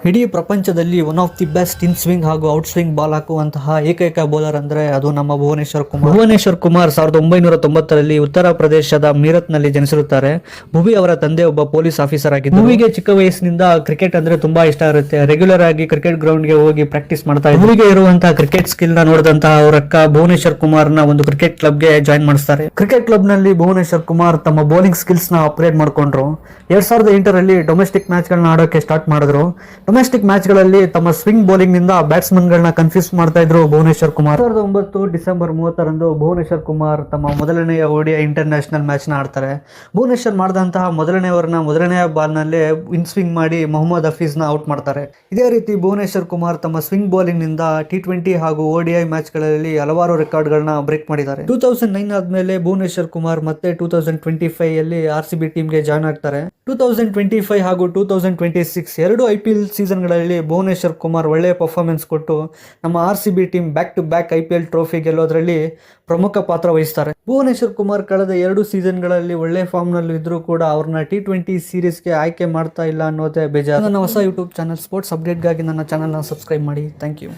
ಇಡೀ ಪ್ರಪಂಚದಲ್ಲಿ one of the best in swing ಹಾಗೂ ಔಟ್ ಸ್ವಿಂಗ್ ಬಾಲ್ ಹಾಕುವಂತಹ ಏಕೈಕ ಬೌಲರ್ ಅಂದ್ರೆ ಅದು ನಮ್ಮ ಭುವನೇಶ್ವರ್ ಕುಮಾರ್. 1990ರಲ್ಲಿ ಉತ್ತರ ಪ್ರದೇಶದ ಮೀರತ್ ನಲ್ಲಿ ಜನಿಸಿರುತ್ತಾರೆ. ಭುವಿ ಅವರ ತಂದೆ ಒಬ್ಬ ಪೊಲೀಸ್ ಆಫೀಸರ್ ಆಗಿದ್ದು, ಭುವಿಗೆ ಚಿಕ್ಕ ವಯಸ್ಸಿನಿಂದ ಕ್ರಿಕೆಟ್ ಅಂದ್ರೆ ತುಂಬಾ ಇಷ್ಟ ಇರುತ್ತೆ. ರೆಗ್ಯುಲರ್ ಆಗಿ ಕ್ರಿಕೆಟ್ ಗ್ರೌಂಡ್ ಗೆ ಹೋಗಿ ಪ್ರಾಕ್ಟೀಸ್ ಮಾಡ್ತಾ ಇದ್ರು. ಭುವಿಗೆ ಇರುವಂತಹ ಕ್ರಿಕೆಟ್ ಸ್ಕಿಲ್ ನ ನೋಡಿದಂತಹ ಅವರ ಅಕ್ಕ ಭುವನೇಶ್ವರ್ ಕುಮಾರ್ ನ ಒಂದು ಕ್ರಿಕೆಟ್ ಕ್ಲಬ್ ಗೆ ಜಾಯಿನ್ ಮಾಡಿಸ್ತಾರೆ. ಕ್ರಿಕೆಟ್ ಕ್ಲಬ್ ನಲ್ಲಿ ಭುವನೇಶ್ವರ್ ಕುಮಾರ್ ತಮ್ಮ ಬೌಲಿಂಗ್ ಸ್ಕಿಲ್ಸ್ ನ ಅಪ್ಗ್ರೇಡ್ ಮಾಡ್ಕೊಂಡ್ರು. 2008ರಲ್ಲಿ ಡೊಮೆಸ್ಟಿಕ್ ಮ್ಯಾಚ್ ಗಳನ್ನ ಆಡೋಕೆ ಸ್ಟಾರ್ಟ್ ಮಾಡಿದ್ರು. ಡೊಮೆಸ್ಟಿಕ್ ಮ್ಯಾಚ್ ಗಳಲ್ಲಿ ತಮ್ಮ ಸ್ವಿಂಗ್ ಬೌಲಿಂಗ್ ನಿಂದ ಬ್ಯಾಟ್ಸ್ಮನ್ ಗಳನ್ನ ಕನ್ಫ್ಯೂಸ್ ಮಾಡ್ತಾ ಇದ್ರು ಭುವನೇಶ್ವರ್ ಕುಮಾರ್. 2009 ಡಿಸೆಂಬರ್ 30ರಂದು ಭುವನೇಶ್ವರ್ ಕುಮಾರ್ ತಮ್ಮ ಮೊದಲನೆಯ ODI ಇಂಟರ್ನ್ಯಾಷನಲ್ ಮ್ಯಾಚ್ ನ ಆಡ್ತಾರೆ. ಭುವನೇಶ್ವರ್ ಮಾಡಿದಂತಹ ಮೊದಲನೆಯ ಬಾಲ್ ನಲ್ಲೇ ಇನ್ ಸ್ವಿಂಗ್ ಮಾಡಿ ಮೊಹಮ್ಮದ್ ಹಫೀಜ್ ನ ಔಟ್ ಮಾಡ್ತಾರೆ. ಇದೇ ರೀತಿ ಭುವನೇಶ್ವರ್ ಕುಮಾರ್ ತಮ್ಮ ಸ್ವಿಂಗ್ ಬೌಲಿಂಗ್ ನಿಂದ T20 ಹಾಗೂ ODI ಮ್ಯಾಚ್ ಗಳಲ್ಲಿ ಹಲವಾರು ರೆಕಾರ್ಡ್ ಗಳನ್ನ ಬ್ರೇಕ್ ಮಾಡಿದ್ದಾರೆ. 2009 ಆದ್ಮೇಲೆ ಭುವನೇಶ್ವರ್ ಕುಮಾರ್ ಮತ್ತೆ 2025 ಅಲ್ಲಿ RCB ಟೀಮ್ ಗೆ ಜಾಯ್ನ್ ಆಗ್ತಾರೆ. 2025 ಹಾಗೂ 2026 ಎರಡು IPL ಸೀಸನ್ ಗಳಲ್ಲಿ ಭುವನೇಶ್ವರ್ ಕುಮಾರ್ ಒಳ್ಳೆಯ ಪರ್ಫಾರ್ಮೆನ್ಸ್ ಕೊಟ್ಟು ನಮ್ಮ RCB team back to back IPL trophy ಗೆಲ್ಲೋದ್ರಲ್ಲಿ ಪ್ರಮುಖ ಪಾತ್ರ ವಹಿಸ್ತಾರೆ. ಭುವನೇಶ್ವರ್ ಕುಮಾರ್ ಕಳೆದ 2 ಸೀಸನ್ ಗಳಲ್ಲಿ ಒಳ್ಳೆ ಫಾರ್ಮ್ ನಲ್ಲಿ ಇದ್ರೂ ಕೂಡ ಅವ್ರನ್ನ T20 ಸೀರೀಸ್ ಗೆ ಆಯ್ಕೆ ಮಾಡ್ತಾ ಇಲ್ಲ ಅನ್ನೋದೇ ಬೇಜಾರು. ನನ್ನ ಹೊಸ ಯೂಟ್ಯೂಬ್ ಚಾನಲ್ ಸ್ಪೋರ್ಟ್ಸ್ ಅಪ್ಡೇಟ್ ಗಾಗಿ ನನ್ನ ಚಾನಲ್ ನ ಸಬ್ಸ್ಕ್ರೈಬ್ ಮಾಡಿ. Thank you.